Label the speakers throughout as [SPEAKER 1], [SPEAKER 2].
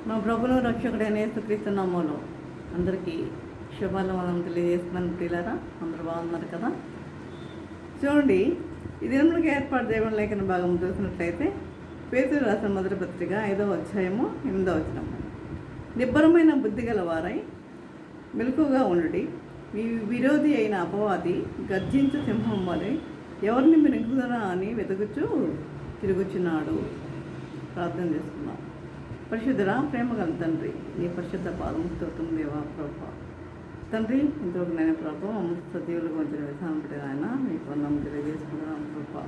[SPEAKER 1] మా ప్రభును రక్షకుడైన యేసుక్రీస్తు నామములో అందరికీ శుభాలు మనం తెలియజేస్తున్నాను. ప్రియులారా, అందరూ బాగున్నారు కదా? చూడండి, ఈ దినములకు ఏర్పాటు దేవుని లేఖన భాగం చూసినట్లయితే పేతురు రాసిన మొదటి పత్రిక 5వ అధ్యాయము 8వ వచనం. నిబ్బరమైన బుద్ధి గల వారై మెలకువగా ఉండుడి. మీ విరోధి అయిన అపవాది గర్జించు సింహం వలె ఎవరిని మిరుగుదరా అని వెతుకుచూ తిరుగుచున్నాడు. ప్రార్థన చేసుకున్నాం. పరిశుద్ధరా, ప్రేమ గల తండ్రి, నీ పరిశుద్ధ పాదముస్తోత్రం దేవా ప్రభా. తండ్రి, ఇంతవరకు నేను ప్రభావ మమ్మల్ని సజీవులకు వచ్చిన విధానం బట్టి ఆయన మీకు వందనం తెలియజేసుకున్నాను ప్రభా.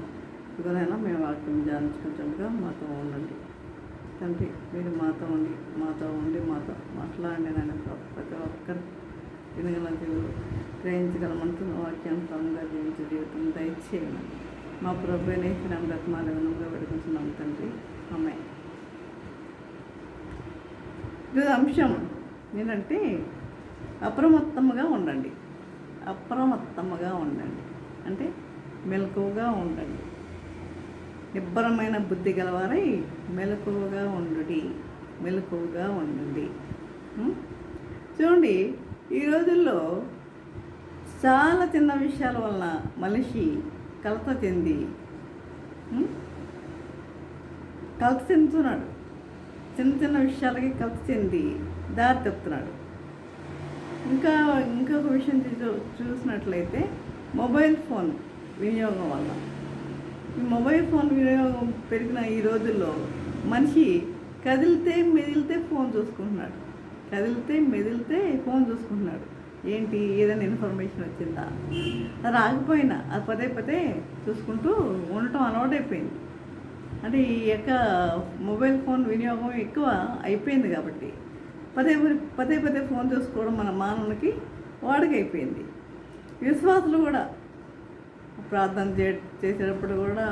[SPEAKER 1] ఇకనైనా మేము వాక్యం ధ్యానించుకుంటుండగా మాతో ఉండండి తండ్రి. మీరు మాతో ఉండి మాతో మాట్లాడండి నాయన ప్రభు. ప్రతి ఒక్కరు వినగల జీవులు గ్రహించగల మనసును వాక్యానుసారంగా జీవించే జీవితం దయచేయండి. మా ప్రభు నేసిన బ్రతమాలవనంగా పెడుకుంటున్నాం తండ్రి. అమ్మాయి ఇది అంశం ఏంటంటే అప్రమత్తముగా ఉండండి. అంటే మెలకువగా ఉండండి. నిబ్బరమైన బుద్ధి గలవారై మెలకువగా ఉండండి. చూడండి, ఈ రోజుల్లో చాలా చిన్న విషయాల వలన మనిషి కలత చెందుతున్నాడు. చిన్న విషయాలకి కలత చెంది దారి తప్పుతున్నాడు. ఇంకొక విషయం చూసినట్లయితే మొబైల్ ఫోన్ వినియోగం వల్ల, ఈ మొబైల్ ఫోన్ వినియోగం పెరిగిన ఈ రోజుల్లో మనిషి కదిలితే మెదిలితే ఫోన్ చూసుకుంటున్నాడు. ఏంటి, ఏదైనా ఇన్ఫర్మేషన్ వచ్చిందా, రాకపోయినా అది పదే చూసుకుంటూ ఉండటం అలవాటైపోయింది. అంటే ఈ యొక్క మొబైల్ ఫోన్ వినియోగం ఎక్కువ అయిపోయింది కాబట్టి పదే ఫోన్ చూసుకోవడం మన మానవునికి వాడుకైపోయింది. విశ్వాసులు కూడా ప్రార్థన చేసేటప్పుడు కూడా,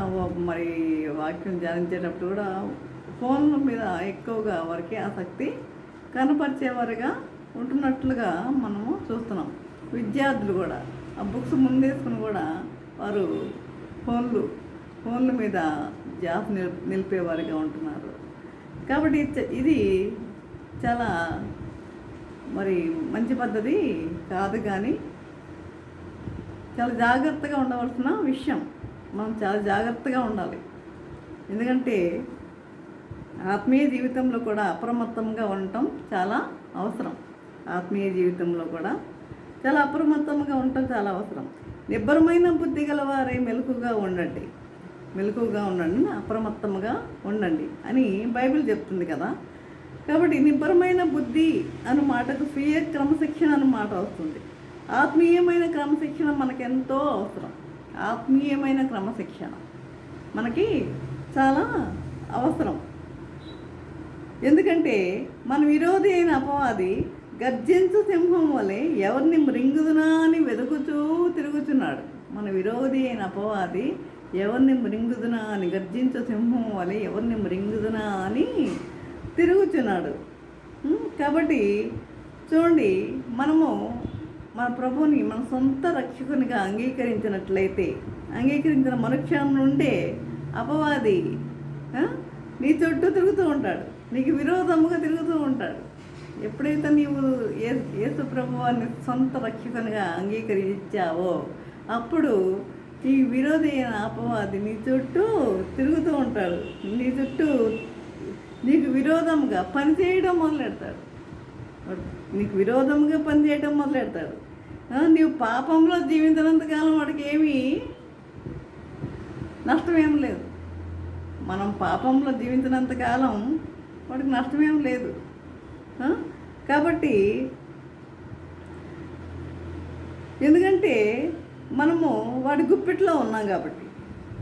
[SPEAKER 1] మరి వాక్యం ధ్యానించేటప్పుడు కూడా ఫోన్ల మీద ఎక్కువగా వారికి ఆసక్తి కనపరిచేవారుగా ఉంటున్నట్లుగా మనము చూస్తున్నాం. విద్యార్థులు కూడా ఆ బుక్స్ ముందేసుకుని కూడా వారు ఫోన్ల మీద ధ్యాస నిలిపేవారుగా ఉంటున్నారు. కాబట్టి ఇది చాలా మరి మంచి పద్ధతి కాదు, కానీ చాలా జాగ్రత్తగా ఉండవలసిన విషయం. మనం చాలా జాగ్రత్తగా ఉండాలి. ఎందుకంటే ఆత్మీయ జీవితంలో కూడా అప్రమత్తంగా ఉండటం చాలా అవసరం. నిబ్బరమైన బుద్ధి గలవారై మెలకుగా ఉండండి, అప్రమత్తముగా ఉండండి అని బైబిల్ చెప్తుంది కదా. కాబట్టి నిబ్బరమైన బుద్ధి అను మాటకు స్వీయ క్రమశిక్షణ అను మాట వస్తుంది. ఆత్మీయమైన క్రమశిక్షణ మనకెంతో అవసరం. మనకి చాలా అవసరం. ఎందుకంటే మన విరోధి అయిన అపవాది గర్జించు సింహం వలె ఎవరిని మృంగుదునా అని వెతుకుతూ తిరుగుతున్నాడు. గర్జించు సింహం వలె ఎవరిని మృంగుదునా అని తిరుగుతున్నాడు. కాబట్టి చూడండి, మనము మన ప్రభువుని మన సొంత రక్షకునిగా అంగీకరించిన మరుక్షణం నుండే అపవాది నీ చుట్టూ తిరుగుతూ ఉంటాడు, నీకు విరోధముగా తిరుగుతూ ఉంటాడు. ఎప్పుడైతే నీవు యేసు ప్రభువాన్ని సొంత రక్షకునిగా అంగీకరించావో అప్పుడు ఈ విరోధి అయిన అపవాది నీ చుట్టూ తిరుగుతూ ఉంటాడు. నీకు విరోధంగా పనిచేయడం మొదలెడతాడు. నీవు పాపంలో జీవించినంతకాలం వాడికి ఏమీ నష్టమేం లేదు. మనం పాపంలో జీవించినంతకాలం వాడికి నష్టమేం లేదు. కాబట్టి ఎందుకంటే మనము వాడి గుప్పిట్లో ఉన్నాం కాబట్టి,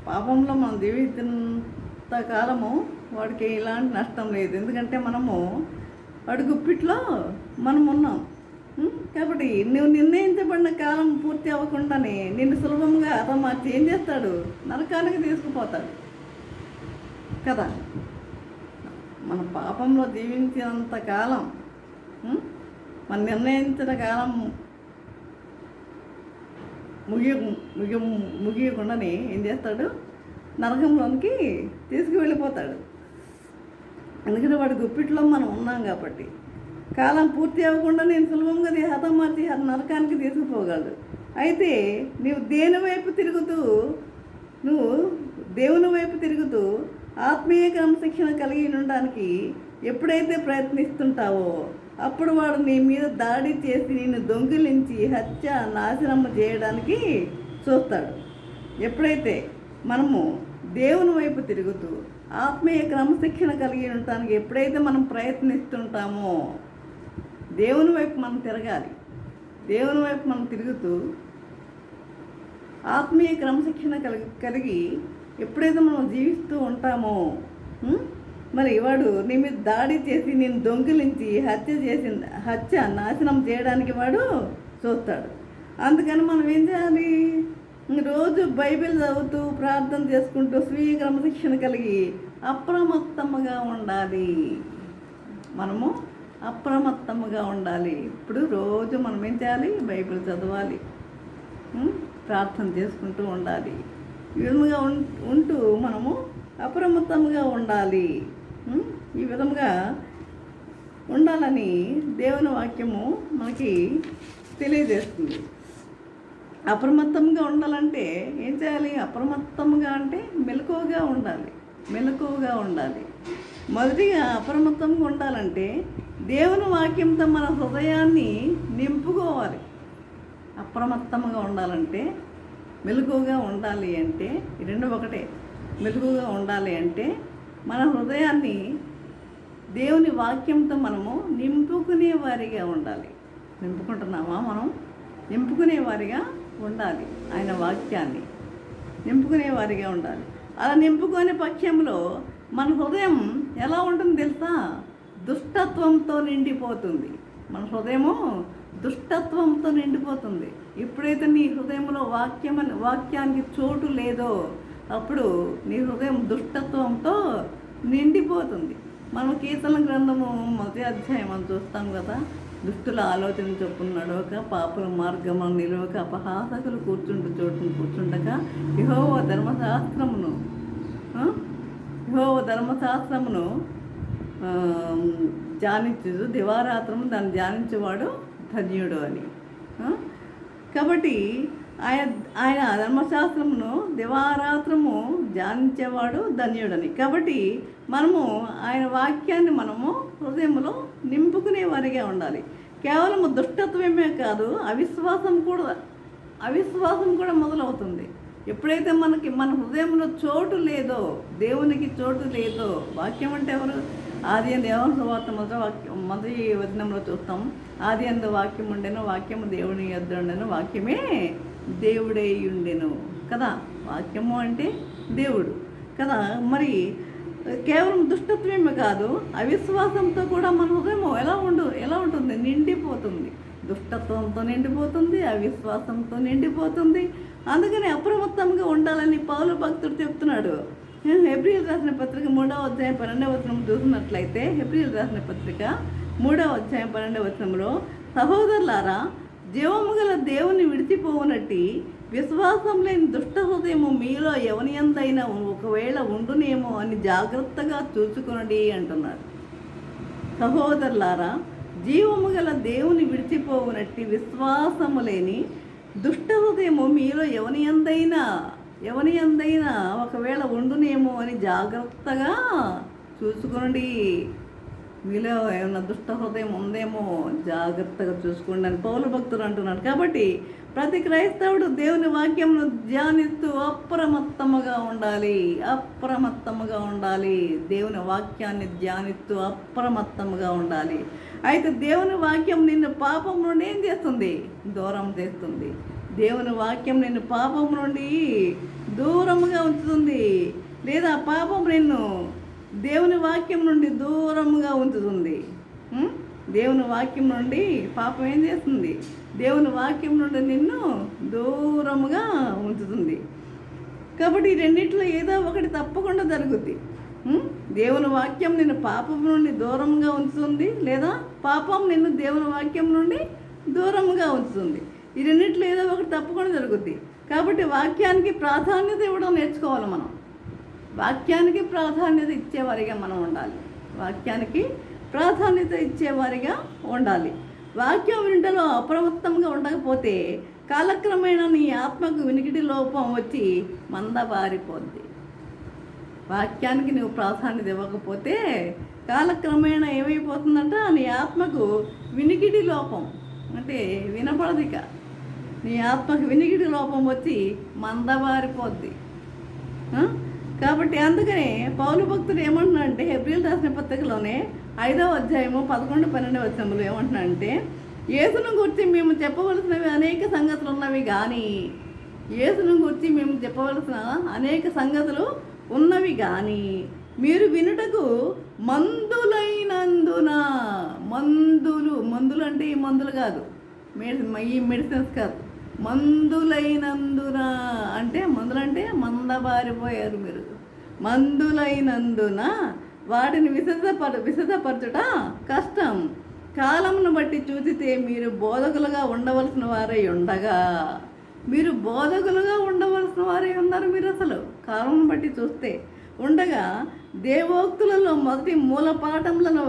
[SPEAKER 1] పాపంలో మనం జీవించినంత కాలము వాడికి ఎలాంటి నష్టం లేదు. ఎందుకంటే మనము వాడి గుప్పిట్లో మనం ఉన్నాం. కాబట్టి నువ్వు నిర్ణయించబడిన కాలం పూర్తి అవ్వకుండానే నిన్ను సులభంగా మార్చి ఏం చేస్తాడు, నరకానికి తీసుకుపోతాడు కదా. మన పాపంలో జీవించినంత కాలం, మన నిర్ణయించిన కాలం ముగియకుండానే ఏం చేస్తాడు, నరకంలోనికి తీసుకువెళ్ళిపోతాడు. ఎందుకంటే వాడి గుప్పిట్లో మనం ఉన్నాం కాబట్టి. కాలం పూర్తి అవ్వకుండా నేను సులభంగా హతమార్చి నరకానికి తీసుకుపోగలడు. అయితే నువ్వు దేవుని వైపు తిరుగుతూ ఆత్మీయ క్రమశిక్షణ కలిగి ఉండడానికి ఎప్పుడైతే ప్రయత్నిస్తుంటావో అప్పుడు వాడు నీ మీద దాడి చేసి నిన్ను దొంగిలించి హత్య నాశనం చేయడానికి చూస్తాడు. ఎప్పుడైతే మనము దేవుని వైపు తిరుగుతూ ఆత్మీయ క్రమశిక్షణ కలిగి ఉండటానికి ఎప్పుడైతే మనం ప్రయత్నిస్తుంటామో దేవుని వైపు మనం తిరగాలి. దేవుని వైపు మనం తిరుగుతూ ఆత్మీయ క్రమశిక్షణ కలిగి ఎప్పుడైతే మనం జీవిస్తూ ఉంటామో మరి వాడు నీ మీద దాడి చేసి నేను దొంగిలించి హత్య నాశనం చేయడానికి వాడు చూస్తాడు. అందుకని మనం ఏం చేయాలి? రోజు బైబిల్ చదువుతూ ప్రార్థన చేసుకుంటూ స్వీయ క్రమశిక్షణ కలిగి అప్రమత్తముగా ఉండాలి. మనము అప్రమత్తముగా ఉండాలి. ఇప్పుడు రోజు మనం ఏం చేయాలి? బైబిల్ చదవాలి, ప్రార్థన చేసుకుంటూ ఉండాలి. ఈ విధంగా ఉంటూ మనము అప్రమత్తముగా ఉండాలి. ఈ విధంగా ఉండాలని దేవుని వాక్యము మనకి తెలియజేస్తుంది. అప్రమత్తంగా ఉండాలంటే ఏం చేయాలి? అప్రమత్తంగా అంటే మెలకువగా ఉండాలి. మొదటిగా అప్రమత్తంగా ఉండాలంటే దేవుని వాక్యంతో మన హృదయాన్ని నింపుకోవాలి. అప్రమత్తంగా ఉండాలంటే మెలకువగా ఉండాలి అంటే ఈ రెండు ఒకటే. మెలకువగా ఉండాలి అంటే మన హృదయాన్ని దేవుని వాక్యంతో మనము నింపుకునే వారిగా ఉండాలి. నింపుకుంటున్నామా? మనం నింపుకునే వారిగా ఉండాలి. ఆయన వాక్యాన్ని నింపుకునే వారిగా ఉండాలి. అలా నింపుకునే పక్షంలో మన హృదయం ఎలా ఉంటుంది తెలుసా? దుష్టత్వంతో నిండిపోతుంది. మన హృదయము దుష్టత్వంతో నిండిపోతుంది. ఎప్పుడైతే నీ హృదయంలో వాక్యానికి చోటు లేదో అప్పుడు నీ హృదయం దుష్టత్వంతో నిండిపోతుంది. మనం కీర్తన గ్రంథము 1వ అధ్యాయం మనం చూస్తాం కదా. దుష్టుల ఆలోచన చొప్పున నడవక, పాపుల మార్గమును నిలవక, అపహాసకులు కూర్చుండక యెహోవా ధర్మశాస్త్రమును ధ్యానించు దివారాత్రము దాన్ని ధ్యానించేవాడు ధన్యుడు అని. కాబట్టి ఆయన ధర్మశాస్త్రమును దివారాత్రము ధ్యానించేవాడు ధన్యుడని. కాబట్టి మనము ఆయన వాక్యాన్ని మనము హృదయంలో నింపుకునే వారిగా ఉండాలి. కేవలం దుష్టత్వమే కాదు, అవిశ్వాసం కూడా మొదలవుతుంది. ఎప్పుడైతే మన హృదయంలో చోటు లేదో, దేవునికి చోటు లేదో, వాక్యం అంటే ఎవరు? ఆది అందు యోహాను సువార్త మొదటి వచనంలో చూస్తాం. ఆది అందు వాక్యం ఉండెను, వాక్యము దేవుని యొద్ద ఉండెను, వాక్యమే దేవుడై ఉండెను కదా. వాక్యము అంటే దేవుడు కదా. మరి కేవలం దుష్టత్వమే కాదు, అవిశ్వాసంతో కూడా మన హృదయం ఎలా ఉంటుంది? నిండిపోతుంది. దుష్టత్వంతో నిండిపోతుంది, అవిశ్వాసంతో నిండిపోతుంది. అందుకని అప్రమత్తంగా ఉండాలని పౌలు భక్తుడు చెప్తున్నాడు. హెబ్రీయులకు రాసిన పత్రిక 3వ అధ్యాయం 12వ వచనం చూసినట్లయితే, హెబ్రీయులకు రాసిన పత్రిక 3వ అధ్యాయం 12వ వచనంలో, సహోదరులారా, జీవము గల దేవుని విడిచిపోవునట్టి విశ్వాసం లేని దుష్ట హృదయము మీలో ఎవని యందైనా ఒకవేళ ఉండునేమో అని జాగ్రత్తగా చూసుకొనండి అంటున్నాడు. సహోదరులారా, జీవము గల దేవుని విడిచిపోవునట్టి విశ్వాసము లేని దుష్ట హృదయము మీలో ఎవని యందైనా ఒకవేళ ఉండునేమో అని జాగ్రత్తగా చూసుకోండి. మీలో ఏమన్నా దుష్ట హృదయం ఉందేమో జాగ్రత్తగా చూసుకోండి అని పౌలు భక్తులు అంటున్నాడు. కాబట్టి ప్రతి క్రైస్తవుడు దేవుని వాక్యమును ధ్యానిస్తూ అప్రమత్తముగా ఉండాలి. దేవుని వాక్యాన్ని ధ్యానిస్తూ అప్రమత్తముగా ఉండాలి. అయితే దేవుని వాక్యం నిన్ను పాపం నుండి ఏం చేస్తుంది? దూరం చేస్తుంది. దేవుని వాక్యం నిన్ను పాపం నుండి దూరముగా ఉంచుతుంది. లేదా పాపం నిన్ను దేవుని వాక్యం నుండి దూరముగా ఉంచుతుంది. దేవుని వాక్యం నుండి పాపం ఏం చేస్తుంది? దేవుని వాక్యం నుండి నిన్ను దూరముగా ఉంచుతుంది. కాబట్టి ఈ రెండింటిలో ఏదో ఒకటి తప్పకుండా జరుగుద్ది. దేవుని వాక్యం నిన్ను పాపం నుండి దూరంగా ఉంచుతుంది, లేదా పాపం నిన్ను దేవుని వాక్యం నుండి దూరంగా ఉంచుతుంది. ఈ రెండింటిలో ఏదో ఒకటి తప్పకుండా జరుగుద్ది. కాబట్టి వాక్యానికి ప్రాధాన్యత ఇవ్వడం నేర్చుకోవాలి మనం. వాక్యానికి ప్రాధాన్యత ఇచ్చేవారిగా మనం ఉండాలి. వాక్యానికి ప్రాధాన్యత ఇచ్చేవారిగా ఉండాలి. వాక్యం వింటలో అప్రమత్తంగా ఉండకపోతే కాలక్రమేణా నీ ఆత్మకు వినికిడి లోపం వచ్చి మందబారిపోద్ది. వాక్యానికి నువ్వు ప్రాధాన్యత ఇవ్వకపోతే కాలక్రమేణా ఏమైపోతుందంట, నీ ఆత్మకు వినికిడి లోపం అంటే వినపడదిక. నీ ఆత్మకు వినికిడి లోపం వచ్చి మందబారిపోద్ది. కాబట్టి అందుకనే పౌలు భక్తుడు ఏమంటున్నాడంటే హెబ్రీయులకు రాసిన పత్రికలోనే 5వ అధ్యాయము 11-12 వచనములు ఏమంటున్నాడంటే, యేసును గురించి మేము చెప్పవలసినవి అనేక సంగతులు ఉన్నవి కానీ మీరు వినుటకు మందులైనందున, మందులు అంటే ఈ మందులు కాదు, ఈ మెడిసిన్స్ కాదు, మందులైనందున అంటే మందబారిపోయారు మీరు. మందులైనందున వాటిని విశదపరచుట కష్టం. కాలమును బట్టి చూసితే మీరు బోధకులుగా ఉండవలసిన వారై ఉండగా, మీరు బోధకులుగా ఉండవలసిన వారై ఉన్నారు. మీరు అసలు కాలమును బట్టి చూస్తే ఉండగా దేవోక్తులలో మొదటి మూల పాఠములను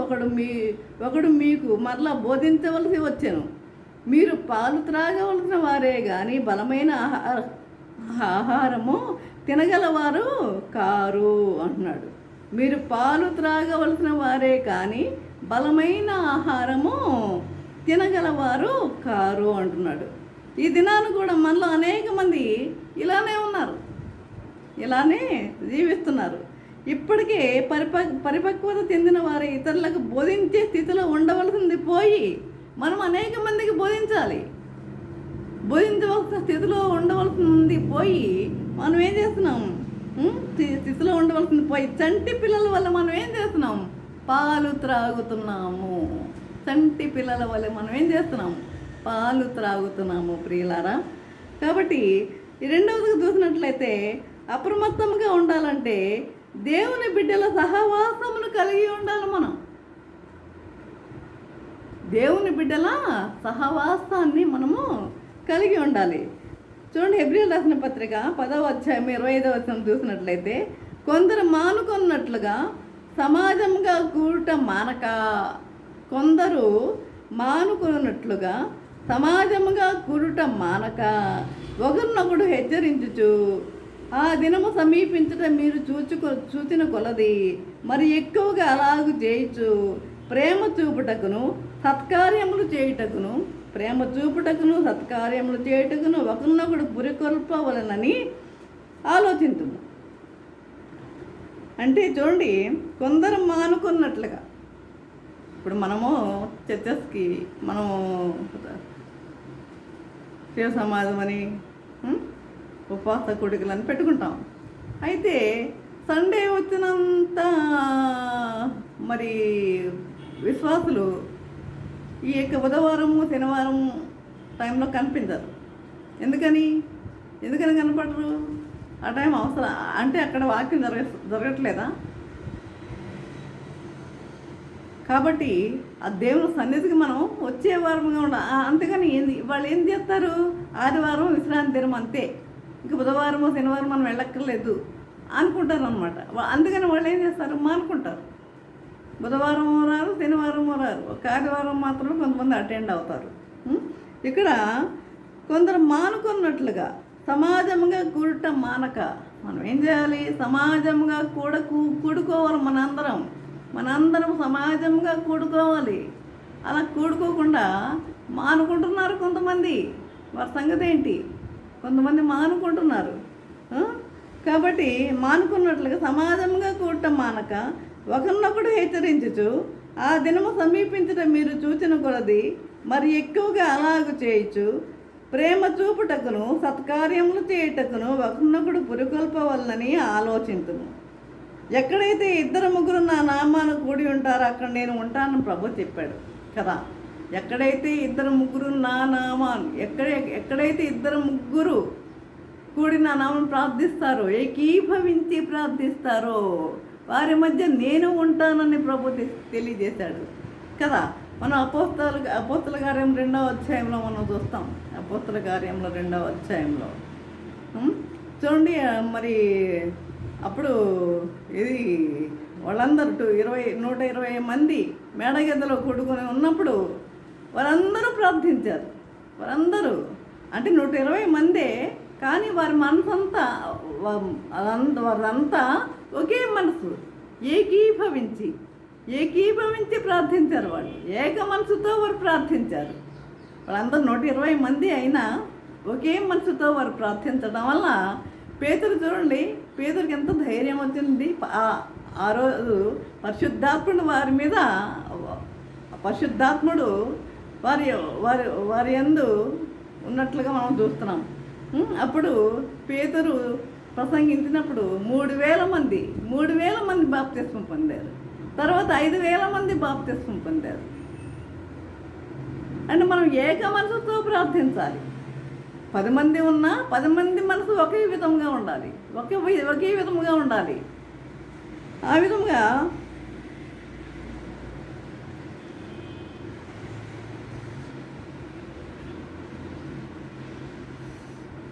[SPEAKER 1] ఒకడు మీకు మరలా బోధించవలసి వచ్చెను. మీరు పాలు త్రాగవలసిన వారే కానీ బలమైన ఆహారము తినగలవారు కారు అంటున్నాడు. మీరు పాలు త్రాగవలసిన వారే కానీ బలమైన ఆహారము తినగలవారు కారు అంటున్నాడు. ఈ దినాన్ని కూడా మనలో అనేక మంది ఇలానే ఉన్నారు, ఇలానే జీవిస్తున్నారు. ఇప్పటికే పరిపక్వత చెందిన వారు ఇతరులకు బోధించే స్థితిలో ఉండవలసింది పోయి మనం అనేక మందికి బోధించవలసిన స్థితిలో ఉండవలసింది పోయి మనం ఏం చేస్తున్నాం? స్థితిలో ఉండవలసింది పోయి చంటి పిల్లల వల్ల మనం ఏం చేస్తున్నాం? పాలు త్రాగుతున్నాము. చంటి పిల్లల వల్ల మనం ఏం చేస్తున్నాం? పాలు త్రాగుతున్నాము ప్రియులారా. కాబట్టి రెండవదిగా చూసినట్లయితే అప్రమత్తంగా ఉండాలంటే దేవుని బిడ్డల సహవాసమును కలిగి ఉండాలి. మనం దేవుని బిడ్డల సహవాసాన్ని మనము కలిగి ఉండాలి. చూడండి, హెబ్రీయులకు రాసిన పత్రిక 10వ అధ్యాయం 25వ వచనం చూసినట్లయితే, కొందరు మానుకున్నట్లుగా సమాజంగా కూడట మానక, కొందరు మానుకున్నట్లుగా సమాజముగా కూడుట మానక ఒకరినొకడు హెచ్చరించుచు ఆ దినము సమీపించట మీరు చూచిన కొలది మరి ఎక్కువగా అలాగు చేయుచు ప్రేమ చూపుటకును సత్కార్యములు చేయుటకును ఒకరినొకడు పురికొల్పవలనని ఆలోచించుము. అంటే చూడండి, కొందరు మానుకున్నట్లుగా, ఇప్పుడు మనము చర్చస్కి మనము శివ సమాజం అని ఉపవాస కూడికలని పెట్టుకుంటాం. అయితే సండే వచ్చినంత మరి విశ్వాసులు ఈ యొక్క బుధవారము శనివారం టైంలో కనిపించరు. ఎందుకని కనపడరు? ఆ టైం అవసరం అంటే అక్కడ వాక్యం జరగట్లేదా? కాబట్టి ఆ దేవుని సన్నిధికి మనం వచ్చే వారముగా అంతేగాని వాళ్ళు ఏం చేస్తారు? ఆదివారం విశ్రాంతి దినం అంతే, ఇంక బుధవారము శనివారం మనం వెళ్ళక్కర్లేదు అనుకుంటారు అనమాట. అందుకని వాళ్ళు ఏం చేస్తారు? మానుకుంటారు. బుధవారం రారు, శనివారం రారు, ఒక ఆదివారం మాత్రమే కొంతమంది అటెండ్ అవుతారు. ఇక్కడ కొందరు మానుకున్నట్లుగా సమాజంగా కూడట మానక, మనం ఏం చేయాలి? సమాజంగా కూడుకోవాలి. మనందరం సమాజంగా కూడుకోవాలి. అలా కూడుకోకుండా మానుకుంటున్నారు కొంతమంది. వారి సంగతి ఏంటి? కొంతమంది మానుకుంటున్నారు. కాబట్టి మానుకున్నట్లుగా సమాజంగా కూడటం మానక ఒకరినొకడు హెచ్చరించుచు ఆ దినము సమీపించటం మీరు చూచిన కొలది మరి ఎక్కువగా అలాగు చేయొచ్చు ప్రేమ చూపుటకును సత్కార్యములు చేయుటకును ఒకరినొకడు పురికొల్పవలనని ఆలోచించును. ఎక్కడైతే 2-3 నా నామాను కూడి ఉంటారో అక్కడ నేను ఉంటానని ప్రభు చెప్పాడు కదా. ఎక్కడైతే 2-3 నా నామాను, ఎక్కడైతే 2-3 కూడి నా నామను ప్రార్థిస్తారో, ఏకీభవించి ప్రార్థిస్తారో వారి మధ్య నేను ఉంటానని ప్రభు తెలియజేశాడు కదా. మనం అపోస్తల కార్యం 2వ అధ్యాయంలో మనం చూస్తాం. అపోస్తల కార్యంలో 2వ అధ్యాయంలో చూడండి, మరి అప్పుడు ఇది వాళ్ళందరూ 120 మంది మేడగదిలో కూడుకొని ఉన్నప్పుడు వారందరూ ప్రార్థించారు. వారందరూ అంటే 120 మందే, కానీ వారి మనసంతా వారంతా ఒకే మనసు ఏకీభవించి ప్రార్థించారు. వాళ్ళు ఏక మనసుతో వారు ప్రార్థించారు. వాళ్ళందరూ 120 మంది అయినా ఒకే మనసుతో వారు ప్రార్థించడం వల్ల పేతురు చూడండి, పేతురికి ఎంత ధైర్యం వచ్చింది. ఆ రోజు పరిశుద్ధాత్ముడు వారి యందు ఉన్నట్లుగా మనం చూస్తున్నాం. అప్పుడు పేతురు ప్రసంగించినప్పుడు 3,000 మంది బాప్తిస్మం పొందారు. తర్వాత 5,000 మంది బాప్తిస్మం పొందారు. అంటే మనం ఏక మనసుతో ప్రార్థించాలి. 10 మంది ఉన్నా 10 మంది మనసు ఒకే విధంగా ఉండాలి, ఒకే విధముగా ఉండాలి. ఆ విధంగా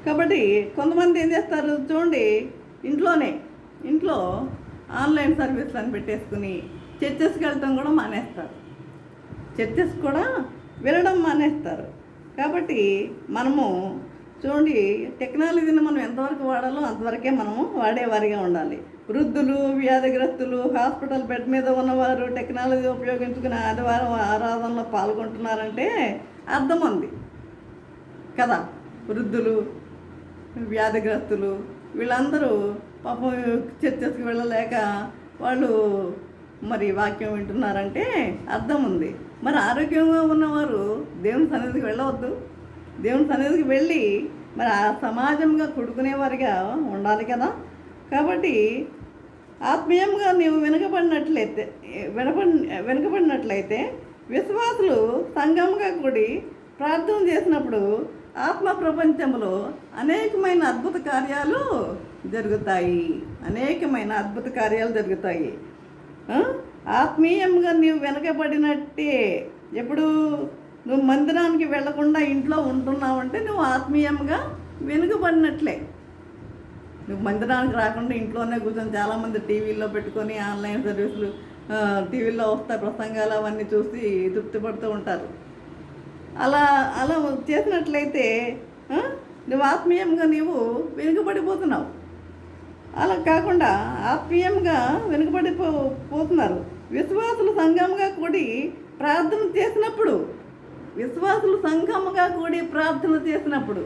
[SPEAKER 1] కాబట్టి కొంతమంది ఏం చేస్తారు చూడండి, ఇంట్లో ఆన్లైన్ సర్వీస్ అని పెట్టేసుకుని చర్చెస్కి వెళ్ళటం కూడా మానేస్తారు. చర్చెస్ కూడా వెళ్ళడం మానేస్తారు. కాబట్టి మనము చూడండి, టెక్నాలజీని మనం ఎంతవరకు వాడాలో అంతవరకే మనము వాడేవారిగా ఉండాలి. వృద్ధులు, వ్యాధిగ్రస్తులు, హాస్పిటల్ బెడ్ మీద ఉన్నవారు టెక్నాలజీ ఉపయోగించుకుని ఆదివారం ఆరాధనలో పాల్గొంటున్నారంటే అర్థం ఉంది కదా. వృద్ధులు, వ్యాధిగ్రస్తులు వీళ్ళందరూ పాపం చర్చస్కి వెళ్ళలేక వాళ్ళు మరి వాక్యం వింటున్నారంటే అర్థం ఉంది. మరి ఆరోగ్యంగా ఉన్నవారు దేవుని సన్నిధికి వెళ్ళవద్దు. దేవుని సన్నిధికి వెళ్ళి మరి ఆ సమాజంగా కొడుకునేవారిగా ఉండాలి కదా. కాబట్టి ఆత్మీయంగా నీవు వెనుకబడినట్లయితే విశ్వాసులు సంఘంగా కూడి ప్రార్థన చేసినప్పుడు ఆత్మ ప్రపంచంలో అనేకమైన అద్భుత కార్యాలు జరుగుతాయి. ఆత్మీయంగా నీవు వెనకబడినట్టే. ఎప్పుడు నువ్వు మందిరానికి వెళ్లకుండా ఇంట్లో ఉంటున్నావంటే నువ్వు ఆత్మీయంగా వెనుకబడినట్లే. నువ్వు మందిరానికి రాకుండా ఇంట్లోనే కూర్చొని చాలామంది టీవీల్లో పెట్టుకొని ఆన్లైన్ సర్వీసులు టీవీల్లో వస్తాయి, ప్రసంగాలు అవన్నీ చూసి తృప్తి పడుతూ ఉంటారు. అలా చేసినట్లయితే నువ్వు ఆత్మీయంగా వెనుకబడిపోతున్నావు. అలా కాకుండా ఆత్మీయంగా వెనుకబడిపోతున్నారు. విశ్వాసులు సంఘముగా కూడి ప్రార్థన చేసినప్పుడు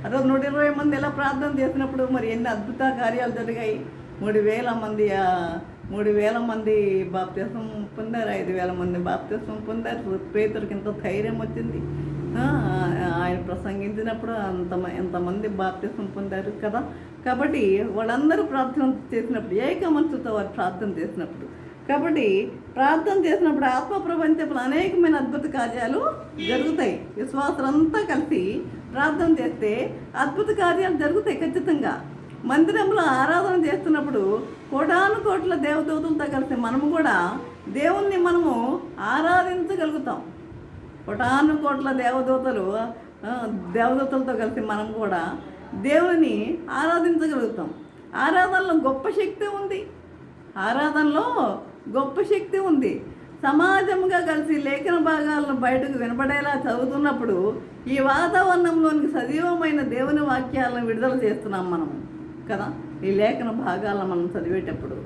[SPEAKER 1] అదే 120 మంది ఎలా ప్రార్థన చేసినప్పుడు మరి ఎన్ని అద్భుత కార్యాలు జరిగాయి. 3,000 మంది బాప్తిస్మం పొందారు, 5,000 మంది బాప్తిస్మం పొందారు. పేతురికి ఎంత ధైర్యం వచ్చింది. ఆయన ప్రసంగించినప్పుడు ఎంతమంది బాప్తిస్మం పొందారు కదా. కాబట్టి వాళ్ళందరూ ప్రార్థన చేసినప్పుడు ఏక మనసుతో వారు ప్రార్థన చేసినప్పుడు ఆత్మ ప్రపంచంలో అనేకమైన అద్భుత కార్యాలు జరుగుతాయి. విశ్వాసులంతా కలిసి ప్రార్థన చేస్తే అద్భుత కార్యాలు జరుగుతాయి ఖచ్చితంగా. మందిరంలో ఆరాధన చేస్తున్నప్పుడు కోటానుకోట్ల దేవదూతలతో కలిసి మనము కూడా దేవుణ్ణి మనము ఆరాధించగలుగుతాం. కోటానుకోట్ల దేవదూతలతో కలిసి మనం కూడా దేవుని ఆరాధించగలుగుతాం. ఆరాధనలో గొప్ప శక్తి ఉంది. సమాజంగా కలిసి లేఖన భాగాలను బయటకు వినపడేలా చదువుతున్నప్పుడు ఈ వాతావరణంలోనికి సజీవమైన దేవుని వాక్యాలను విడుదల చేస్తున్నాం మనం కదా. ఈ లేఖన భాగాలను మనం చదివేటప్పుడు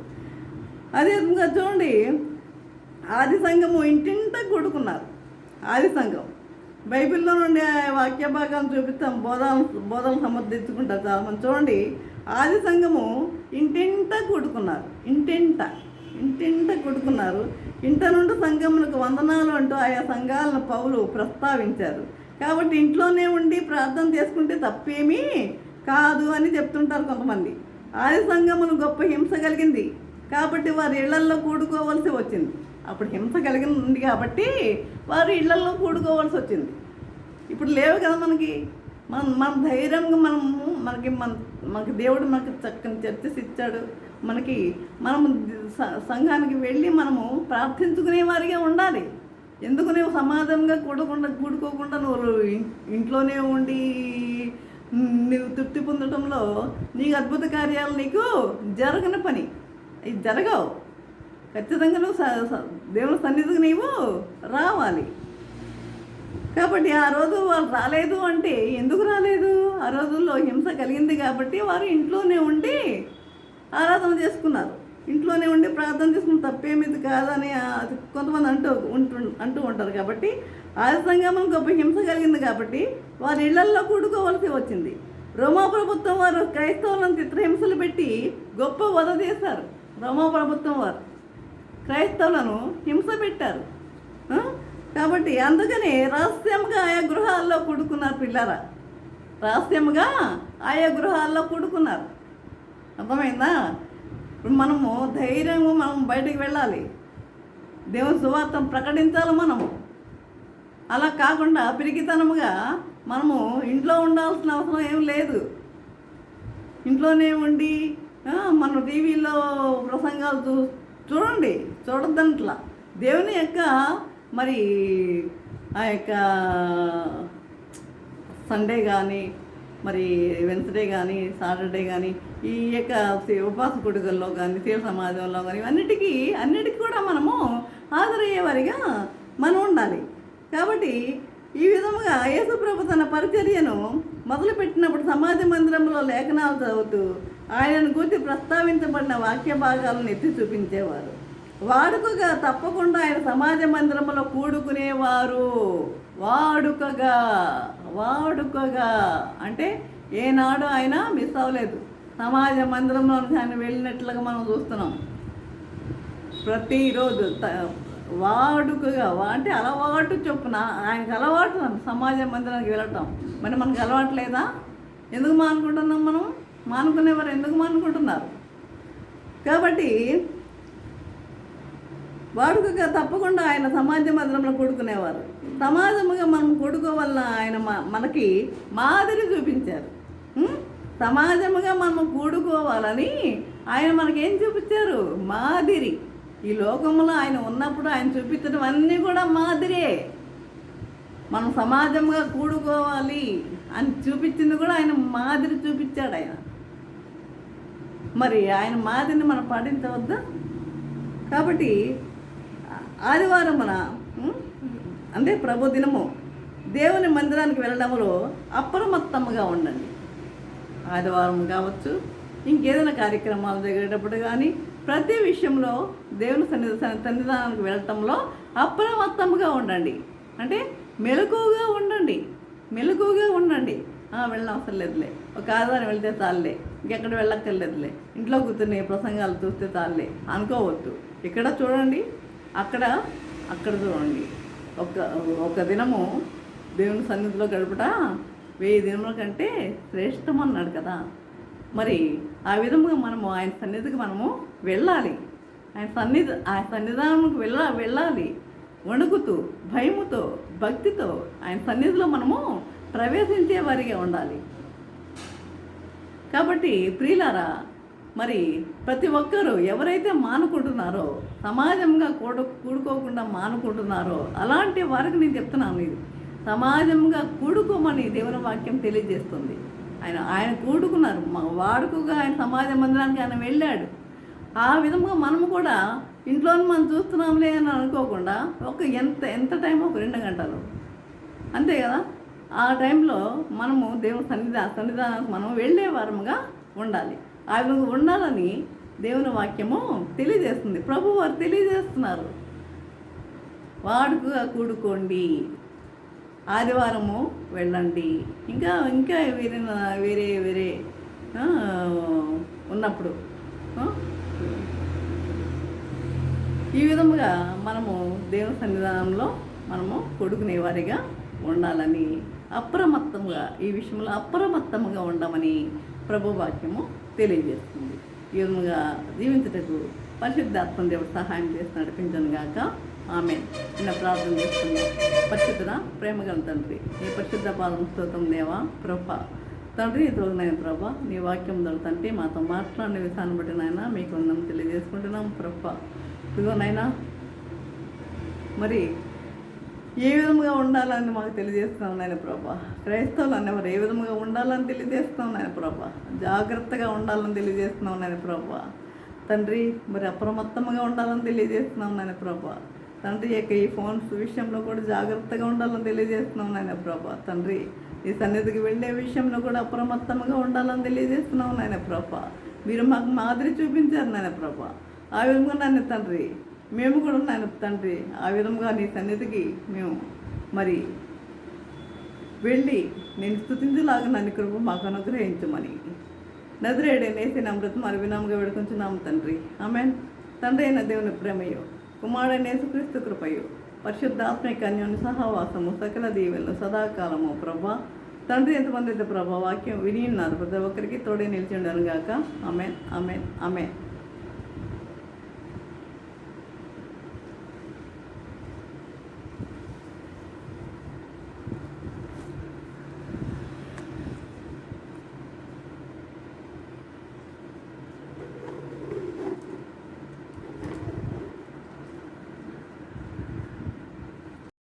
[SPEAKER 1] అదే విధంగా చూడండి, ఆది సంఘము ఇంటింట కూడుకున్నారు. ఆది సంఘం బైబిల్లో నుండి వాక్య భాగాలను చూపిస్తాం, బోధనలు సమర్థించుకుంటారు చాలామంది. చూడండి, ఆది సంఘము ఇంటింట కూడుకున్నారు. ఇంట నుండి సంఘములకు వందనాలు అంటూ ఆయా సంఘాలను పౌలు ప్రస్తావించారు. కాబట్టి ఇంట్లోనే ఉండి ప్రార్థన చేసుకుంటే తప్పేమీ కాదు అని చెప్తుంటారు కొంతమంది. ఆది సంఘమును గొప్ప హింస కలిగింది కాబట్టి వారు ఇళ్లల్లో కూడుకోవాల్సి వచ్చింది. అప్పుడు హింస కలిగింది కాబట్టి వారు ఇళ్లల్లో కూడుకోవాల్సి వచ్చింది. ఇప్పుడు లేవు కదా మనకి. మన ధైర్యంగా మనకి దేవుడు మనకు చక్కని చర్చస్ ఇచ్చాడు. మనము సంఘానికి వెళ్ళి మనము ప్రార్థించుకునే వారిగా ఉండాలి. ఎందుకు నువ్వు సమాజంగా కూడుకోకుండా నువ్వు ఇంట్లోనే ఉండి నువ్వు తృప్తి పొందడంలో నీకు అద్భుత కార్యాలు నీకు జరగని పని, ఇది జరగవు. ఖచ్చితంగా నువ్వు దేవుని సన్నిధికి నీవు రావాలి. కాబట్టి ఆ రోజు వాళ్ళు రాలేదు అంటే ఎందుకు రాలేదు? ఆ రోజుల్లో హింస కలిగింది కాబట్టి వారు ఇంట్లోనే ఉండి ఆరాధన చేసుకున్నారు. ఇంట్లోనే ఉండి ప్రార్థన చేసుకుని తప్పేమిది కాదని కొంతమంది అంటూ ఉంటారు. కాబట్టి ఆ సంఘం గొప్ప హింస కలిగింది కాబట్టి వారి ఇళ్లల్లో కూడుకోవాల్సి వచ్చింది. రోమా ప్రభుత్వం వారు క్రైస్తవులను చిత్రహింసలు పెట్టి గొప్ప వధ చేశారు. రోమా ప్రభుత్వం వారు క్రైస్తవులను హింస పెట్టారు. కాబట్టి అందుకని రహస్యంగా ఆయా గృహాల్లో కూడుకున్నారు పిల్లరా. రహస్యంగా ఆయా గృహాల్లో కూడుకున్నారు. అర్థమైందా? మనము ధైర్యంగా మనం బయటికి వెళ్ళాలి, దేవుని సువార్తను ప్రకటించాలి. మనము అలా కాకుండా పిరికితనముగా మనము ఇంట్లో ఉండాల్సిన అవసరం ఏం లేదు. ఇంట్లోనే ఉండి మనం టీవీలో ప్రసంగాలు చూడొద్దనట్లా. దేవుని యొక్క మరి ఆ యొక్క సండే కానీ మరి వెన్స్డే కానీ సాటర్డే కానీ ఈ యొక్క ఉపాస కొడుకుల్లో కానీ శీల సమాజంలో కానీ అన్నిటికీ కూడా మనము హాజరయ్యేవారిగా మనం ఉండాలి. కాబట్టి ఈ విధముగా యేసుప్రభు తన పరిచర్యను మొదలుపెట్టినప్పుడు సమాజ మందిరంలో లేఖనాలు చదువుతూ ఆయనను గురించి ప్రస్తావించబడిన వాక్య భాగాలను ఎత్తి చూపించేవారు. వాడుకగా తప్పకుండా ఆయన సమాజ మందిరంలో కూడుకునేవారు. వాడుకగా అంటే ఏనాడు ఆయన మిస్ అవ్వలేదు. సమాజ మందిరంలో ఆయన వెళ్ళినట్లుగా మనం చూస్తున్నాం. ప్రతిరోజు వాడుకగా అంటే అలవాటు చొప్పున ఆయనకు అలవాటు సమాజ మందిరానికి వెళ్ళటం. మరి మనకు అలవాటు లేదా? ఎందుకు మానుకుంటున్నాం? మనం మానుకునేవారు ఎందుకు మానుకుంటున్నారు? కాబట్టి వాడుకగా తప్పకుండా ఆయన సమాజ మందిరంలో కూడుకునేవారు. సమాజముగా మనం కూడుకోవాలన్న ఆయన మనకి మాదిరి చూపించారు. సమాజముగా మనం కూడుకోవాలని ఆయన మనకేం చూపించారు? మాదిరి. ఈ లోకంలో ఆయన ఉన్నప్పుడు ఆయన చూపించడం అన్నీ కూడా మాదిరే. మనం సమాజంగా కూడుకోవాలి అని చూపించింది కూడా ఆయన మాదిరి చూపించాడు ఆయన. మరి ఆయన మాదిరిని మనం పాటించవద్దా? కాబట్టి ఆదివారమున అంటే ప్రభు దినము దేవుని మందిరానికి వెళ్ళడంలో అప్రమత్తముగా ఉండండి. ఆదివారం కావచ్చు, ఇంకేదైనా కార్యక్రమాలు జరిగేటప్పుడు కానీ ప్రతి విషయంలో దేవుని సన్నిధానానికి వెళ్ళటంలో అప్రమత్తముగా ఉండండి. అంటే మెలకువగా ఉండండి. వెళ్ళిన అవసరం లేదులే, ఒక ఆదివారం వెళ్తే చాలులే, ఇంకెక్కడ వెళ్ళక్కర్లేదులే, ఇంట్లో కూర్చుని ప్రసంగాలు చూస్తే చాలులే అనుకోవద్దు. ఇక్కడ చూడండి, అక్కడ చూడండి. ఒక దినము దేవుని సన్నిధిలో గడుపుట 1000 దినముల కంటే శ్రేష్టం అన్నాడు కదా. మరి ఆ విధముగా మనము ఆయన సన్నిధికి మనము వెళ్ళాలి. ఆయన సన్నిధానంకి వెళ్ళాలి. వణుకుతూ, భయముతో, భక్తితో ఆయన సన్నిధిలో మనము ప్రవేశించే వారిగా ఉండాలి. కాబట్టి ప్రియులారా, మరి ప్రతి ఒక్కరూ ఎవరైతే మానుకుంటున్నారో, సమాజంగా కూడుకోకుండా మానుకుంటున్నారో అలాంటి వారికి నేను చెప్తున్నాను, ఇది సమాజంగా కూడుకోమని దేవుని వాక్యం తెలియజేస్తుంది. ఆయన కూడుకున్నారు. వాడుకగా ఆయన సమాజ మందిరానికి ఆయన వెళ్ళాడు. ఆ విధంగా మనము కూడా ఇంట్లోనే మనం చూస్తున్నాంలే అని అనుకోకుండా ఎంత టైం, ఒక 2 గంటలు అంతే కదా. ఆ టైంలో మనము దేవుని సన్నిధానానికి మనం వెళ్ళే వారముగా ఉండాలి. ఆ విధంగా ఉండాలని దేవుని వాక్యము తెలియజేస్తుంది. ప్రభు వారు తెలియజేస్తున్నారు. వాడుకగా కూడుకోండి, ఆదివారము వెళ్ళండి. ఇంకా వేరే ఉన్నప్పుడు ఈ విధముగా మనము దేవుని సన్నిధానంలో మనము కొడుకునే వారిగా ఉండాలని ఈ విషయంలో అప్రమత్తముగా ఉండమని ప్రభు వాక్యము తెలియజేస్తుంది. ఈ విధంగా జీవించుటకు పరిశుద్ధాత్మ దేవుడు సహాయం చేసి నడిపించను గాక. ఆమె నిన్న ప్రార్థన చేస్తున్నాం. పరిశుద్ధ ప్రేమగల తండ్రి, నీ పరిశుద్ధ పాదం స్తోత్రం దేవా. ప్రభా తండ్రి, ఇతరులైన ప్రభా, నీ వాక్యం దొరుకుతంటే మాతో మాట్లాడిన విధానం బట్టి నాయన మీకు ఉన్నాం తెలియజేసుకుంటున్నాం. ప్రభా ఇదిగోనైనా మరి ఏ విధముగా ఉండాలని మాకు తెలియజేస్తున్నాం నాయన ప్రభా. క్రైస్తవులు అనేవారు ఏ విధముగా ఉండాలని తెలియజేస్తున్నాం నాయన ప్రభా. జాగ్రత్తగా ఉండాలని తెలియజేస్తున్నాం నాయన ప్రభా. తండ్రి మరి అప్రమత్తంగా ఉండాలని తెలియజేస్తున్నాం నాయన ప్రభా. తండ్రి ఈ ఫోన్స్ విషయంలో కూడా జాగ్రత్తగా ఉండాలని తెలియజేస్తున్నాం నాయన ప్రభా. తండ్రి ఈ సన్నిధికి వెళ్ళే విషయంలో కూడా అప్రమత్తంగా ఉండాలని తెలియజేస్తున్నాం నాయన ప్రభా. మీరు మాకు మాదిరి చూపించారు నాయన ప్రభా. ఆ విధంగా నాయన తండ్రి మేము కూడా నాయన తండ్రి ఆ విధంగా నీ సన్నిధికి మేము మరి వెళ్ళి నేను స్తుతించలాగా నన్ను కృప మాకు అనుగ్రహించమని నజరేయుడైన అమృతం మరి వినాముగా వేడుకొంచున్నాము తండ్రి. ఆమేన్. తండ్రి అయిన దేవుని ప్రేమయో, కుమారుడైన యేసుక్రీస్తు కృపయో, పరిశుద్ధాత్మిక అన్యోన్య సహవాసము సకల దీవెనలు సదాకాలము ప్రభా. తండ్రి ఎంతమంది అయితే ప్రభా వాక్యం విని ఉన్నారు ప్రతి ఒక్కరికి తోడే నిలిచి ఉండను గాక. ఆమేన్, ఆమేన్, ఆమేన్.